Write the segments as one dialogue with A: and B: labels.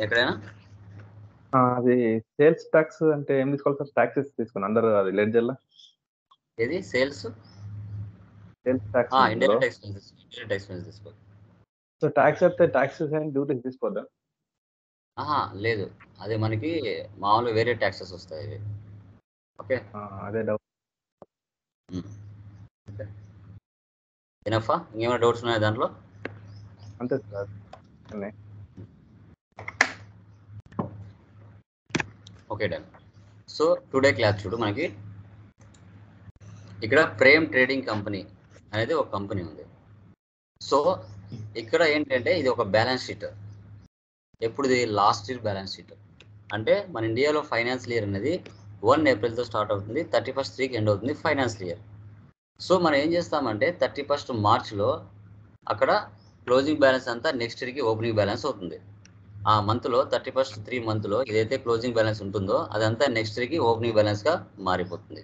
A: ఎక్కడైనా
B: అది sales tax అంటే ఏం తీసుకోవాలి సార్? ట్యాక్సెస్ తీసుకుని అందరూ అది లెడ్జర్లో
A: ఏది sales
B: sales tax
A: indirect expenses తీసుకో.
B: సో ట్యాక్స్ అయితే ట్యాక్సెస్ అండ్ డ్యూటీస్ తీసుకోవద్దా?
A: లేదు, అది మనకి మామూలు వేరే ట్యాక్సెస్ వస్తాయి ఇవి. ఓకే,
B: అదే డౌట్.
A: ఎనఫా ఇంకేమైనా డౌట్స్ ఉన్నాయా దాంట్లో?
B: అంతే sir.
A: Okay done. So today class చూడు, మనకి ఇక్కడ ప్రేమ్ ట్రేడింగ్ కంపెనీ అనేది ఒక కంపెనీ ఉంది. సో ఇక్కడ ఏంటంటే ఇది ఒక బ్యాలెన్స్ షీట్. ఎప్పుడుది? Last year balance sheet. అంటే మన ఇండియాలో ఫైనాన్షియల్ ఇయర్ అనేది 1 ఏప్రిల్తో స్టార్ట్ అవుతుంది, 31st 3కి ఎండ్ అవుతుంది ఫైనాన్షియల్ ఇయర్. సో మనం ఏం చేస్తామంటే 31st మార్చ్లో అక్కడ క్లోజింగ్ బ్యాలెన్స్ అంతా నెక్స్ట్ ఇయర్కి ఓపెనింగ్ బ్యాలెన్స్ అవుతుంది. ఆ మంత్లో 31st 3 మంత్లో ఏదైతే క్లోజింగ్ బ్యాలెన్స్ ఉంటుందో అదంతా నెక్స్ట్ ఇయర్కి ఓపెనింగ్ బ్యాలెన్స్గా మారిపోతుంది.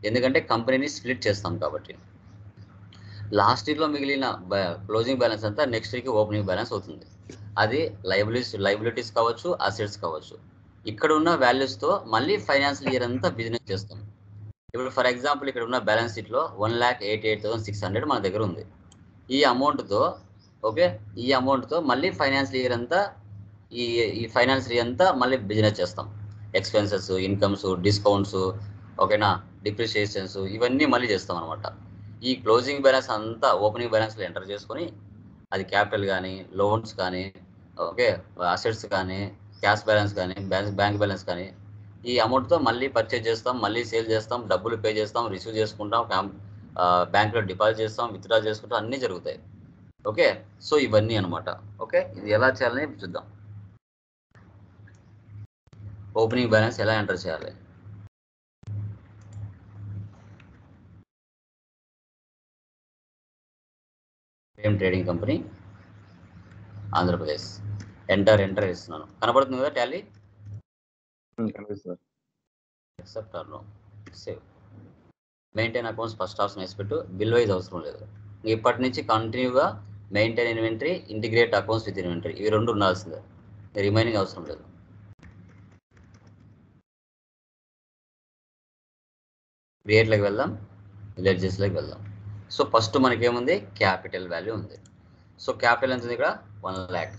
A: ఎందుకంటే కంపెనీని స్ప్లిట్ చేస్తాం కాబట్టి. లాస్ట్ ఇయర్లో మిగిలిన క్లోజింగ్ బ్యాలెన్స్ అంతా నెక్స్ట్ ఇయర్కి ఓపెనింగ్ బ్యాలెన్స్ అవుతుంది. అది లైబిలిటీస్ కావచ్చు, అసెట్స్ కావచ్చు. ఇక్కడ ఉన్న వాల్యూస్తో మళ్ళీ ఫైనాన్షియల్ ఇయర్ అంతా బిజినెస్ చేస్తాం. ఇప్పుడు ఫర్ ఎగ్జాంపుల్ ఇక్కడ ఉన్న బ్యాలెన్స్ షీట్లో 1,88,600 మన దగ్గర ఉంది. ఈ అమౌంట్తో ఈ అమౌంట్తో మళ్ళీ ఫైనాన్షియల్ ఇయర్ అంతా ఈ ఫైనాన్షియల్ ఇయర్ అంతా మళ్ళీ బిజినెస్ చేస్తాం. ఎక్స్పెన్సెస్, ఇన్కమ్స్, డిస్కౌంట్స్, ఓకేనా, డిప్రిషియేషన్స్, ఇవన్నీ మళ్ళీ చేస్తాం అనమాట. ఈ క్లోజింగ్ బ్యాలెన్స్ అంతా ఓపెనింగ్ బ్యాలెన్స్లో ఎంటర్ చేసుకొని అది క్యాపిటల్ కానీ, లోన్స్ కానీ, అసెట్స్ కానీ, క్యాష్ బ్యాలెన్స్ కానీ, బ్యాంక్ బ్యాలెన్స్ కానీ, ఈ అమౌంట్తో మళ్ళీ పర్చేజ్ చేస్తాం, మళ్ళీ సేల్ చేస్తాం, డబ్బులు పే చేస్తాం, రిసీవ్ చేసుకుంటాం, బ్యాంక్లో డిపాజిట్ చేస్తాం, విత్డ్రా చేసుకుంటాం, అన్నీ జరుగుతాయి. ఓకే, సో ఇవన్నీ అనమాట. ఓకే, ఇది ఎలా చేయాలని చూద్దాం. ఓపెనింగ్ బ్యాలెన్స్ ఎలా ఎంటర్ చేయాలి? Prem trading company, Andhra Pradesh. Enter ఇస్తున్నాను. కనబడుతుంది కదా టాలీ?
B: కనిపిస్తుంది.
A: Accept or no, save. Maintain accounts first option వేసి పెట్టు. బిల్ వైజ్ అవసరం లేదు. ఇప్పటి నుంచి కంటిన్యూగా maintain inventory, integrate accounts with inventory, ఇవి రెండు ఉండాల్సిందే. రిమైనింగ్ అవసరం లేదు. క్రియేట్లోకి వెళ్దాం, లెడ్జెస్లోకి వెళ్దాం. సో ఫస్ట్ మనకేముంది? క్యాపిటల్ వాల్యూ ఉంది. సో క్యాపిటల్ ఎంత ఉంది ఇక్కడ? 1 lakh.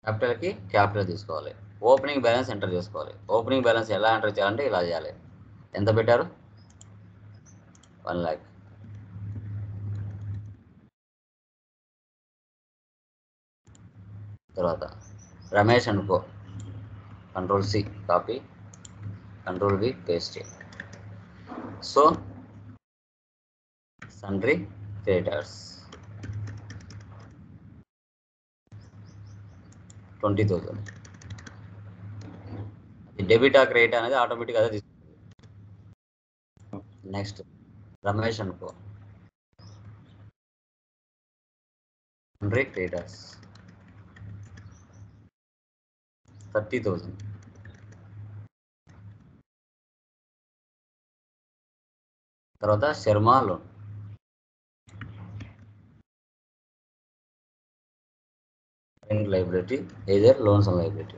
A: క్యాపిటల్కి క్యాపిటల్ తీసుకోవాలి. ఓపెనింగ్ బ్యాలెన్స్ ఎంటర్ చేసుకోవాలి. ఓపెనింగ్ బ్యాలెన్స్ ఎలా ఎంటర్ చేయాలంటే ఇలా చేయాలి. ఎంత పెట్టారు? 1 lakh. తర్వాత రమేష్ అనుకో, Ctrl+C copy, Ctrl+V paste. So sundry creditors 20,000. Debit ఆ క్రెడిట్ అనేది ఆటోమేటిక్గా అదే తీసుకుంటుంది. నెక్స్ట్ రమేష్ అనుకో, సన్డ్రీ క్రెడిటర్స్ 30,000. తర్వాత Sharma loan, liability, other loans and liability.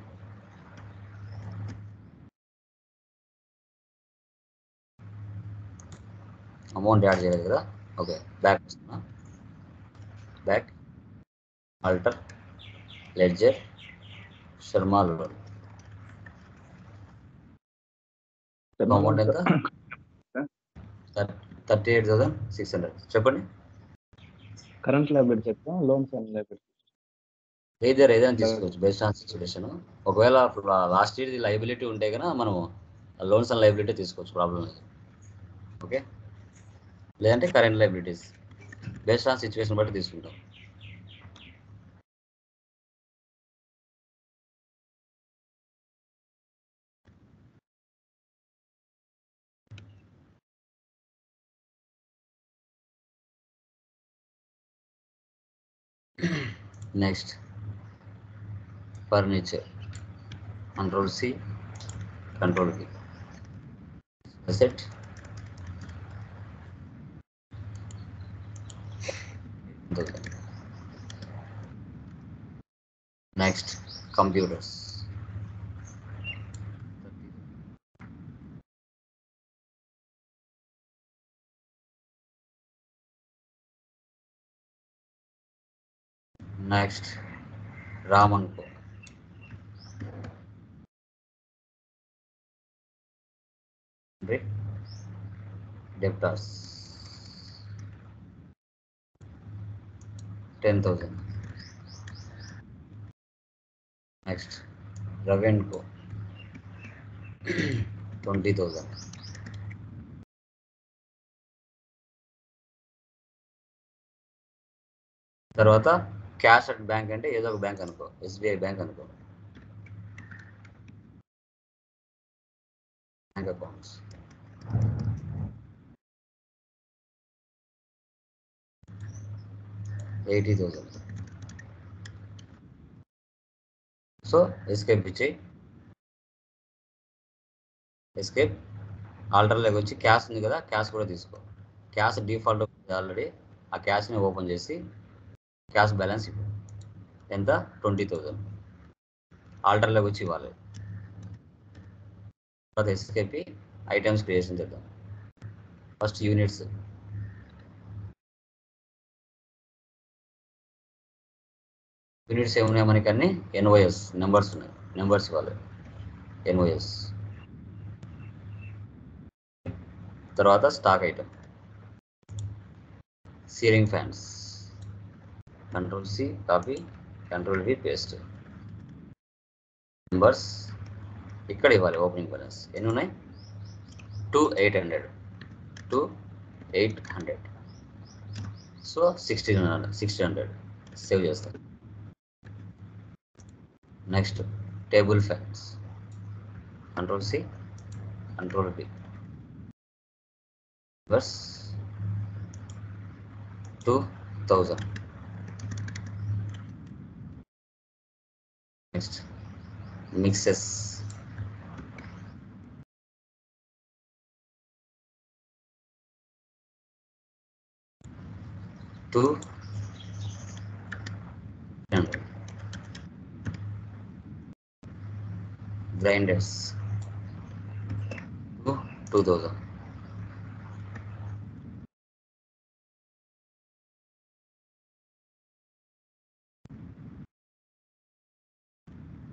A: Amount add చేయలేదు కదా? ఓకే, బ్యాక్ వస్తున్నా. Back, alter, ledger, Sharma loan. Amount ఎంత? 38,600. చెప్పండి.
B: కరెంట్ లైబిలిటీ చెప్తాం, లోన్స్ అండ్ లైబిలిటీ
A: ఏదైనా తీసుకోవచ్చు బేస్డ్ ఆన్ సిచ్యువేషన్. ఒకవేళ లాస్ట్ ఇయర్ లైబిలిటీ ఉంటే కనుక మనం లోన్స్ అండ్ లైబిలిటీ తీసుకోవచ్చు, ప్రాబ్లం లేదు. ఓకే, లేదంటే current liabilities based on situation బట్టి తీసుకుంటాం. Next furniture, Ctrl+C, Ctrl+V. Asset next computers. Next Raman co. Debtors 10,000. Next రవెన్కో 20,000. తర్వాత క్యాష్ అట్ బ్యాంక్ అంటే ఏదో ఒక బ్యాంక్ అనుకో, ఎస్బీఐ బ్యాంక్ అనుకో. Bank accounts 80,000. సో ఎస్కేప్ ఇచ్చేయి. ఎస్కేప్ ఆల్టర్లోకి వచ్చి క్యాష్ ఉంది కదా, క్యాష్ కూడా తీసుకో. Cash default already. ఆ క్యాష్ని ఓపెన్ చేసి క్యాష్ బ్యాలెన్స్ ఇవ్వు. ఎంత? 20,000. ఆల్టర్లోకి వచ్చి ఇవ్వాలి. తర్వాత ఎస్కేప్ ఐటమ్స్ క్రియేషన్ చేద్దాం. First units. యూనిట్స్ ఏమున్నాయి మనకి? అన్ని ఎన్ఓఎస్ నెంబర్స్ ఉన్నాయి. నెంబర్స్ ఇవ్వాలి. ఎన్ఓఎస్. తర్వాత stock item, ceiling fans. Control C copy, control V paste. Numbers ఇక్కడ ఇవ్వాలి. ఓపెనింగ్ బ్యాలెన్స్ ఎన్ని ఉన్నాయి? 2,800. 2,800. సో 1,600 సేవ్ చేస్తాం. Next table fans. Control C, control B. Numbers 2,000. Next mixes. Two grinders 2,000.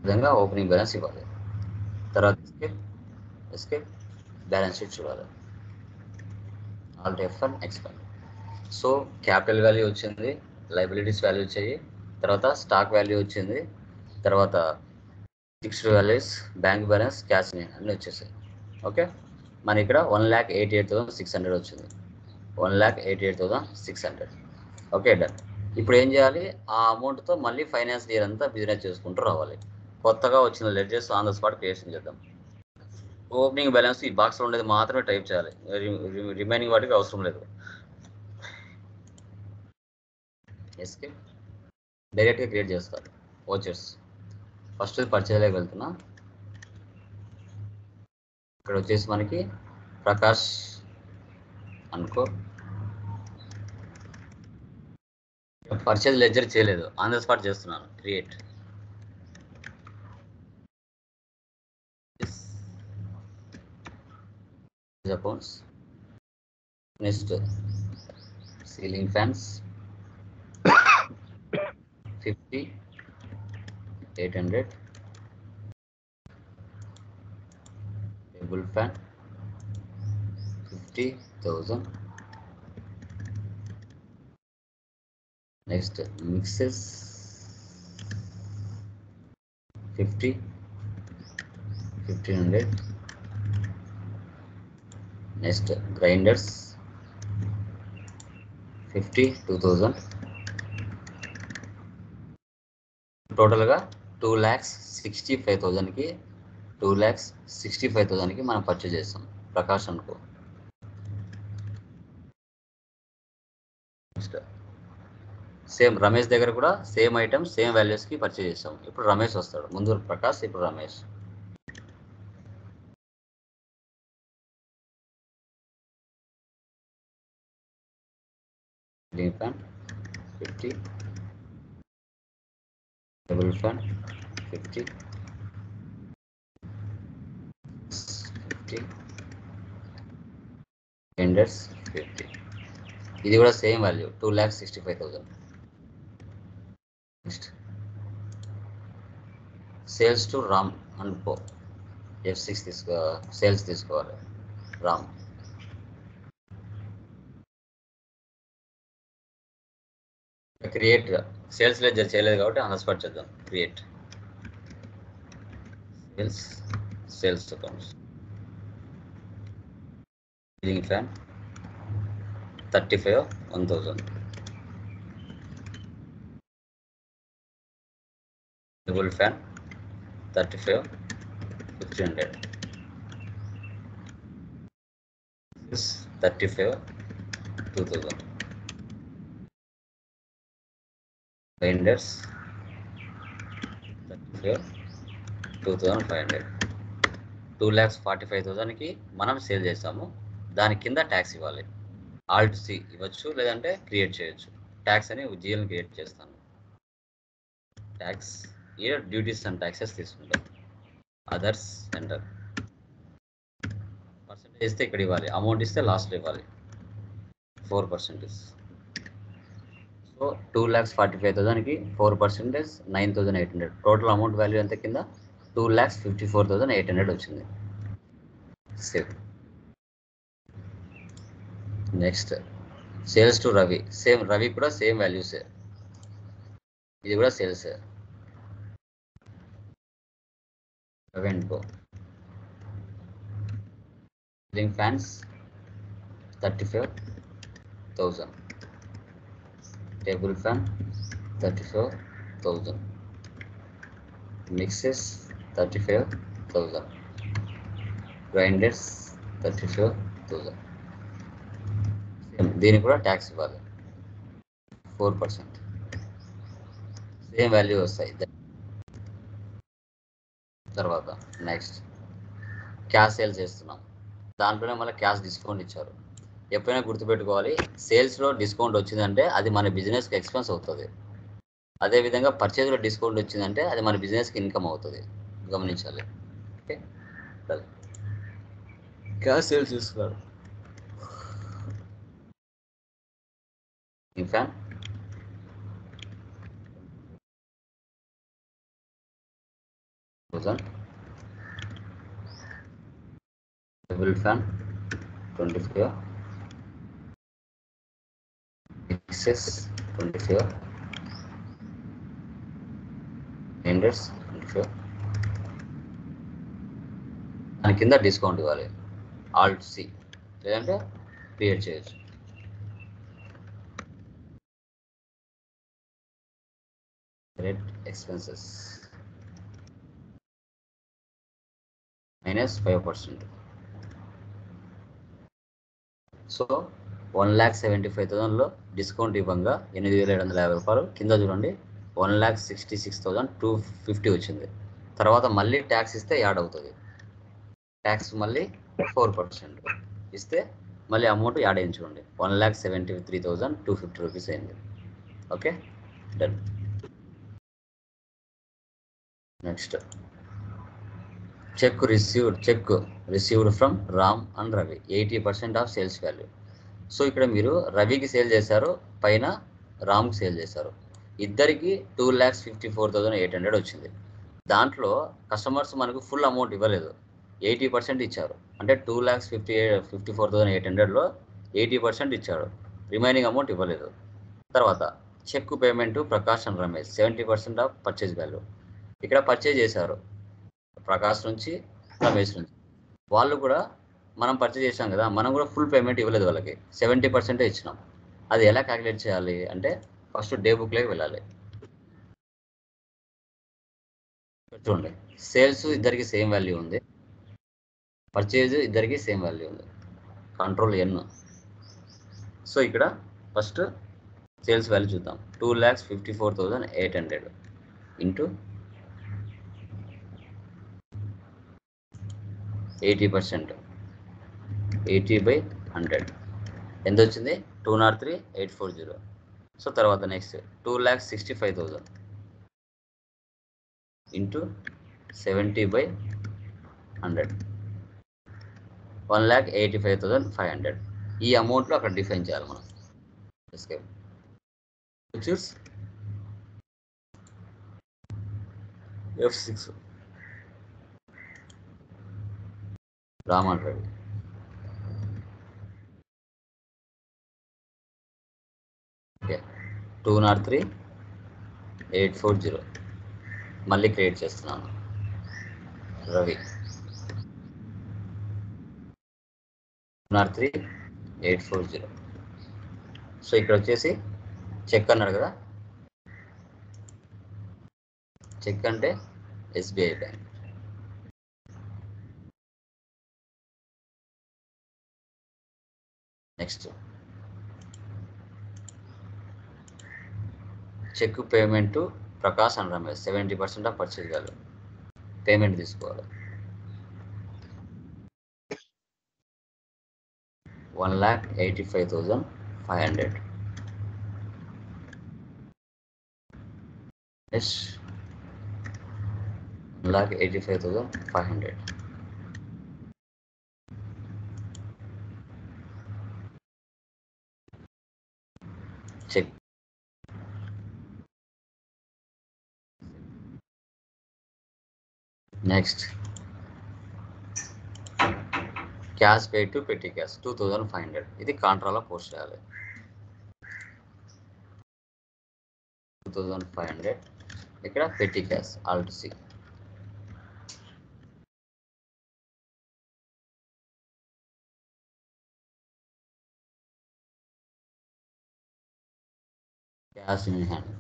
A: విధంగా opening balance ఇవ్వాలి. తర్వాత ఎస్కేప్ బ్యాలెన్స్ షీట్ చూడాలి. Alt F1 expand. So capital value వచ్చింది, లైబిలిటీస్ వాల్యూ వచ్చాయి, తర్వాత స్టాక్ వాల్యూ వచ్చింది, తర్వాత fixed values, bank balance, cash అన్నీ వచ్చేసాయి. ఓకే, మన ఇక్కడ 1,88,600 వచ్చింది. 1,88,600. Okay, done. ఇప్పుడు ఏం చేయాలి? ఆ అమౌంట్తో మళ్ళీ ఫైనాన్స్ ఇయర్ అంతా బిజినెస్ చేసుకుంటూ రావాలి. కొత్తగా వచ్చిన ledgers on the spot creation చేద్దాం. ఓపెనింగ్ బ్యాలెన్స్ ఈ బాక్స్లో ఉండేది మాత్రమే టైప్ చేయాలి, రిమైనింగ్ వాటికి అవసరం లేదు. ఎస్కేప్ డైరెక్ట్గా క్రియేట్ చేస్తారు. ఓచర్స్ ఫస్ట్ పర్చేజ్లోకి వెళ్తున్నా. ఇక్కడ వచ్చేసి మనకి ప్రకాష్ అనుకో. పర్చేజ్ లెడ్జర్ చేయలేదు, ఆన్ ద స్పాట్ చేస్తున్నాను. Create accounts. Next ceiling fans 50,800. Table fan 50,000. Next mixes 1,500. Next grinders 52,000. టోటల్గా 2,65,000కి 2,65,000కి మనం పర్చేజ్ చేస్తాం. ప్రకాష్ అనుకో. నెక్స్ట్ సేమ్ రమేష్ దగ్గర కూడా సేమ్ ఐటమ్ సేమ్ వాల్యూస్కి పర్చేజ్ చేస్తాం. ఇప్పుడు రమేష్ వస్తాడు. ముందు ప్రకాష్, ఇప్పుడు Ramesh. Fan 50. Table fund 50 vendors 50. ఇది కూడా same value 2,65,000. Next sales to Ram and పో F6 సేల్స్ తీసుకోవాలి. రామ్ క్రియేట్ సేల్స్ లెడ్జర్ చేయలేదు కాబట్టి ఆన్ ద స్పాట్ చేద్దాం. Create sales accounts billing plan 35,1,000. Table fan 35,1,500. 35,2,000. Vendors 35,2,500. 2,45,000కి మనం సేల్ చేస్తాము. దాని కింద ట్యాక్స్ ఇవ్వాలి. ఆల్ట్ సి ఇవ్వచ్చు, లేదంటే క్రియేట్ చేయొచ్చు. ట్యాక్స్ అని జిఎల్ క్రియేట్ చేస్తాను. Tax year duties and taxes తీసుకుంటాం. Others enter. పర్సెంటేజ్ ఇస్తే ఇక్కడ ఇవ్వాలి, అమౌంట్ ఇస్తే లాస్ట్లో ఇవ్వాలి. 4%. సో 2,45,000కి 4% 9,800. టోటల్ అమౌంట్ వాల్యూ ఎంత కింద 2,54,800 వచ్చింది. Save. Next sales to Ravi. Same Ravi కూడా సేమ్ వాల్యూసే. ఇది కూడా sales. Ravi and co billing fans 35,000. Table fan 34,000. Mixes 35,000. Grinders 35,000. దీనికి కూడా ట్యాక్స్ ఇవ్వాలి 4%. సేమ్ వాల్యూ వస్తాయి. తర్వాత నెక్స్ట్ క్యాష్ సేల్స్ చేస్తున్నాం. దాంట్లోనే మళ్ళీ క్యాష్ డిస్కౌంట్ ఇచ్చారు. ఎప్పుడైనా గుర్తుపెట్టుకోవాలి, సేల్స్లో డిస్కౌంట్ వచ్చిందంటే అది మన బిజినెస్కి ఎక్స్పెన్స్ అవుతుంది. అదేవిధంగా పర్చేజ్లో డిస్కౌంట్ వచ్చిందంటే అది మన బిజినెస్కి ఇన్కమ్ అవుతుంది. గమనించాలి. ఓకే, క్యాష్ సేల్స్ చేస్తున్నారు. Fan 1,000. Table fan 25. Mixes 25. Grinders 25. దాని కింద డిస్కౌంట్ ఇవ్వాలి. ఆల్ట్ సి లేదంటే క్రియేట్ చేయొచ్చు. Red expenses -5%. సో 1,75,000లో డిస్కౌంట్ ఇవ్వంగా 8,750 రూపాయలు. కింద చూడండి 1,66,250 వచ్చింది. తర్వాత మళ్ళీ ట్యాక్స్ ఇస్తే యాడ్ అవుతుంది. ట్యాక్స్ మళ్ళీ 4% ఇస్తే మళ్ళీ అమౌంట్ యాడ్ అయింది. చూడండి 1,73,250 రూపీస్ అయింది. Okay, done. Next check received from Ram and Ravi 80% of sales value. So ఇక్కడ మీరు రవికి సేల్ చేశారు, పైన రామ్కి సేల్ చేశారు. ఇద్దరికి 2,54,800 వచ్చింది. దాంట్లో కస్టమర్స్ మనకు ఫుల్ అమౌంట్ ఇవ్వలేదు, 80% ఇచ్చారు. అంటే 2,54,800లో 80% ఇచ్చాడు, రిమైనింగ్ అమౌంట్ ఇవ్వలేదు. తర్వాత cheque payment Prakash and Ramesh 70% of purchase value. ఇక్కడ పర్చేజ్ చేశారు ప్రకాష్ నుంచి, రమేష్ నుంచి. వాళ్ళు కూడా మనం పర్చేజ్ చేసాం కదా, మనం కూడా ఫుల్ పేమెంట్ ఇవ్వలేదు వాళ్ళకి, 70% ఇచ్చినాం. అది ఎలా క్యాలిక్యులేట్ చేయాలి అంటే ఫస్ట్ డే బుక్లోకి వెళ్ళాలి. చూడండి, సేల్స్ ఇద్దరికి సేమ్ వాల్యూ ఉంది, పర్చేజ్ ఇద్దరికి సేమ్ వాల్యూ ఉంది. Control N. సో ఇక్కడ ఫస్ట్ సేల్స్ వాల్యూ చూద్దాం. 2,54,800 ఇంటూ 80%, 80/100 ఎంత వచ్చింది? 203,840. సో తర్వాత నెక్స్ట్ 2,65,000. ఇంటూ 70/100 1,85,500. ఈ అమౌంట్లో అక్కడ డిఫైన్ చేయాలి మనం. ఎస్కేప్ చూస్ F6 రామన్ రెడ్డి. ఓకే 203,840 మళ్ళీ క్రియేట్ చేస్తున్నాను. రవి 203,840. సో ఇక్కడ వచ్చేసి చెక్ అన్నాడు కదా, చెక్ అంటే SBI bank. Next cheque payment Prakash and Ramesh 70% of purchase value payment తీసుకోవాలి. 1,85,500. Yes 1,85,500. Cheque next cash pay to పెట్టి క్యాష్ 2,500. ఇది కాంట్రాలో పోస్ట్ చేయాలి. 2,500 ఇక్కడ పెట్టి cash alt C. Cash in hand.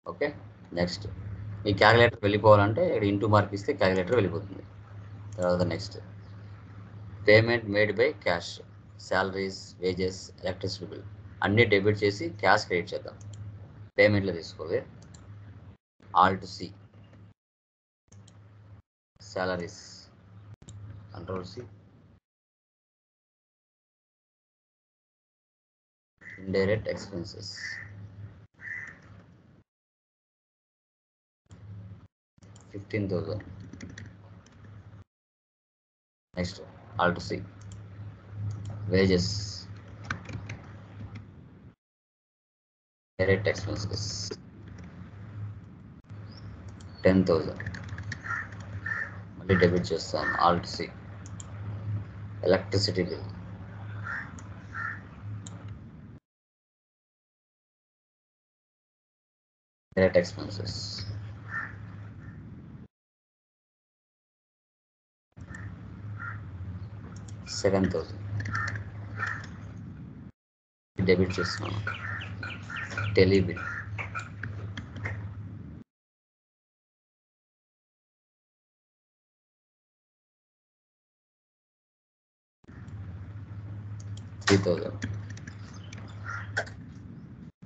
A: Okay next ఈ క్యాలిక్యులేటర్ వెళ్ళిపోవాలంటే ఇక్కడ ఇంటూ మార్క్ ఇస్తే క్యాలిక్యులేటర్ వెళ్ళిపోతుంది. తర్వాత next payment made by cash, salaries, wages, electricity bill అన్నీ డెబిట్ చేసి క్యాష్ క్రెడిట్ చేద్దాం. పేమెంట్లో తీసుకోవాలి. Alt C, salaries, control C, indirect expenses, $15,000. Next alt C, wages, direct expenses 10,000 మళ్ళీ డెబిట్ చేస్తాను. Alt C, electricity bill direct expenses 7,000 debit చేస్తున్నాను. Tele bill $3,000.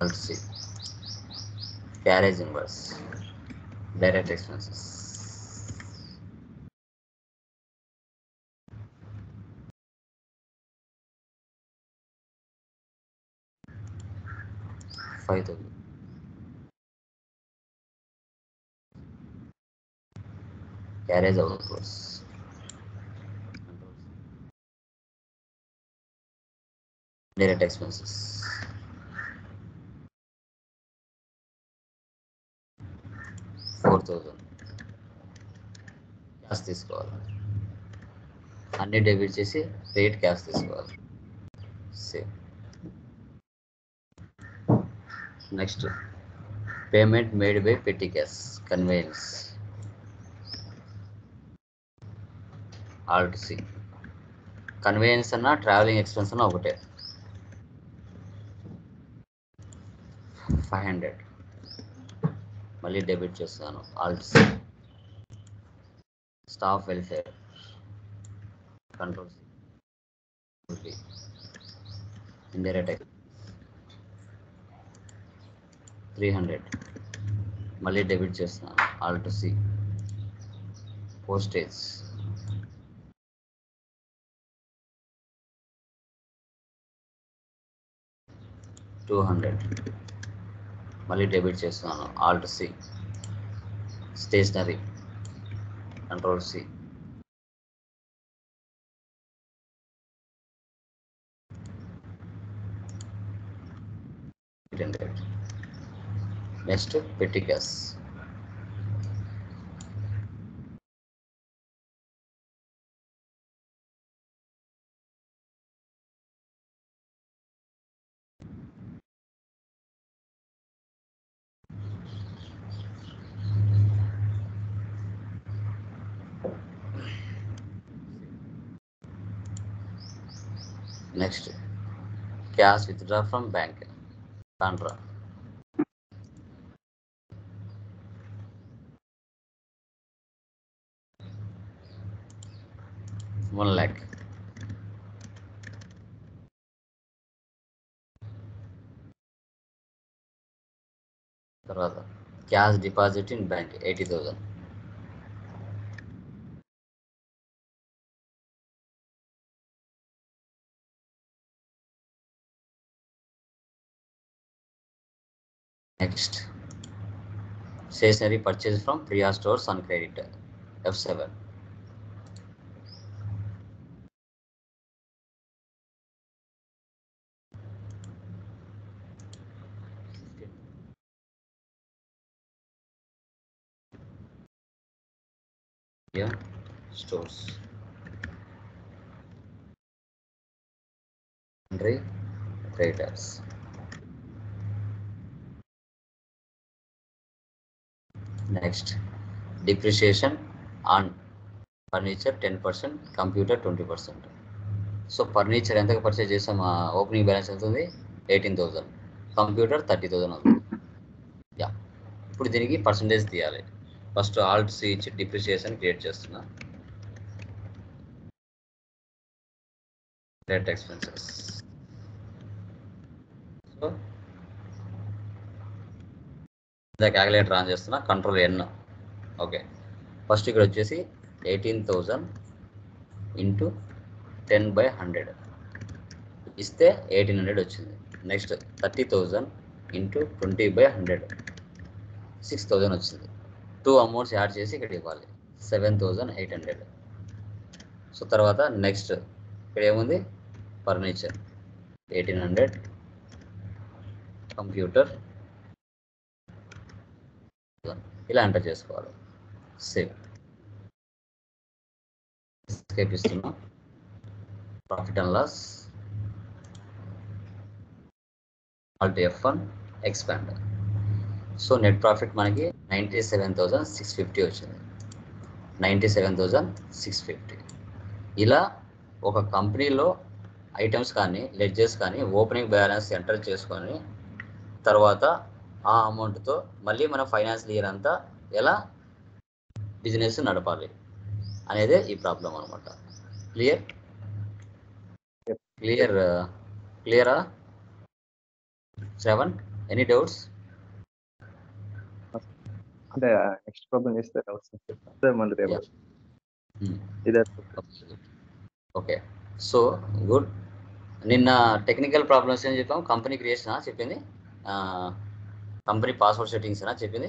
A: Alt C, carriage invoice, direct expenses 5,000. Carriage outflows, direct expenses 4,000. Cash తీసుకోవాలి. అన్ని debit చేసి rate cash తీసుకోవాలి. Same. Next payment made by petty cash, conveyance, alt C. Conveyance అన్న travelling expense అన్న ఒకటే. 500 మళ్ళీ debit చేస్తాను. Alt C. Staff welfare, control C, indirect 300 మళ్ళీ డెబిట్ చేస్తున్నాను. Alt C. పోస్టేజ్ 200 మళ్ళీ డెబిట్ చేస్తున్నాను. Alt C, stationery, control C. Next petty gas. Next cash withdraw from bank, contra. $1 lakh. తర్వాత cash deposit in bank 80,000. Next stationery purchase from Priya stores on credit, F7. Stores creditors. Next depreciation on furniture 10%, computer 20%. So furniture ఎంతకు purchase చేసాం? Opening balance ఎంత ఉంది? 18,000. Computer 30,000 ఉంది. Yeah, ఇప్పుడు దీనికి percentage తీయాలి. First Alt C ఇచ్చి డిప్రిషియేషన్ క్రియేట్ చేస్తున్నా. Direct expenses. So calculator on చేస్తున్నా, కంట్రోల్ N. ఓకే, ఫస్ట్ ఇక్కడ వచ్చేసి 18,000 ఇంటూ 10/100 ఇస్తే 1800 వచ్చింది. నెక్స్ట్ 30,000 ఇంటూ 20/100 6,000 వచ్చింది. 2 అమౌంట్స్ యాడ్ చేసి ఇక్కడ ఇవ్వాలి, 7,800. సో తర్వాత నెక్స్ట్ ఇక్కడ ఏముంది? ఫర్నిచర్ 1800, కంప్యూటర్ ఇలా ఎంటర్ చేసుకోవాలి. సేవ్. ఎస్కేప్ ఇస్తున్నా. Profit and loss, alt F1, expand. So net profit మనకి 97,650 వచ్చింది. 97,650. ఇలా ఒక కంపెనీలో ఐటమ్స్ కానీ లెడ్జెస్ కానీ ఓపెనింగ్ బ్యాలెన్స్ ఎంటర్ చేసుకొని తర్వాత ఆ అమౌంట్తో మళ్ళీ మన ఫైనాన్షియల్ ఇయర్ అంతా ఎలా బిజినెస్ నడపాలి అనేదే ఈ ప్రాబ్లం అనమాట. క్లియరా శ్రవణ్? Any doubts?
B: అంటే నెక్స్ట్ ప్రాబ్లం చేస్తే
A: ఓకే, సో గుడ్. నిన్న టెక్నికల్ ప్రాబ్లమ్స్ ఏం చెప్పాము? కంపెనీ క్రియేషనా చెప్పింది, కంపెనీ పాస్వర్డ్ సెట్టింగ్స్ చెప్పింది.